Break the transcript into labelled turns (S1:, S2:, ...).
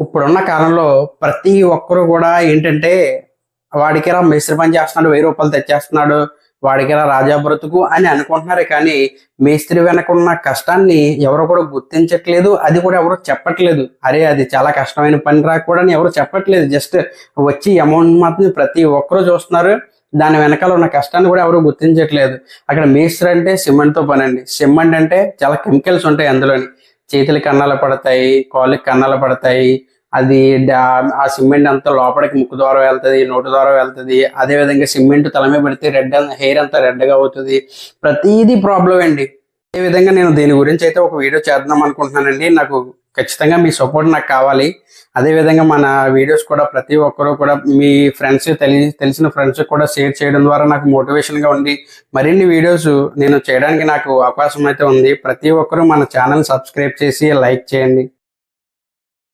S1: ఇప్పుడున్న కాలంలో ప్రతి ఒక్కరు కూడా ఏంటంటే వాడికిరా మేస్త్రి పని చేస్తున్నాడు, 1000 రూపాయలు తెచ్చేస్తున్నాడు, వాడికిరా రాజా బ్రతుకు అని అనుకుంటున్నారు. కానీ మేస్త్రి వెనకున్న కష్టాన్ని ఎవరు కూడా గుర్తించట్లేదు. అది కూడా ఎవరు చెప్పట్లేదు. అరే అది చాలా కష్టమైన పని రా కూడా అని ఎవరు చెప్పట్లేదు. జస్ట్ వచ్చి అమౌంట్ మాత్రం ప్రతి ఒక్కరు చూస్తున్నారు. దాని వెనకాల ఉన్న కష్టాన్ని కూడా ఎవరు గుర్తించట్లేదు. అక్కడ మేస్త్రి అంటే సిమెంట్తో పని అండి. సిమెంట్ అంటే చాలా కెమికల్స్ ఉంటాయి అందులోని. చేతులకి కన్నాలు పడతాయి, కాళ్ళకి కన్నాలు పడతాయి. అది ఆ సిమెంట్ అంతా లోపలికి ముక్కు ద్వారా వెళ్తుంది, నోటి ద్వారా వెళ్తుంది. అదే విధంగా సిమెంట్ తల మీద పెడితే హెయిర్ అంతా రెడ్గా అవుతుంది. ప్రతిదీ ప్రాబ్లం అండి. అదే విధంగా నేను దీని గురించి అయితే ఒక వీడియో చేద్దాం అనుకుంటున్నానండి. నాకు ఖచ్చితంగా మీ సపోర్ట్ నాకు కావాలి. అదే విధంగా మన వీడియోస్ కూడా ప్రతి ఒక్కరు కూడా మీ ఫ్రెండ్స్ తెలిసిన ఫ్రెండ్స్ కూడా షేర్ చేయడం ద్వారా నాకు మోటివేషన్గా ఉండి మరిన్ని వీడియోస్ నేను చేయడానికి నాకు అవకాశం అయితే ఉంది. ప్రతి ఒక్కరూ మన ఛానల్ సబ్స్క్రైబ్ చేసి లైక్ చేయండి.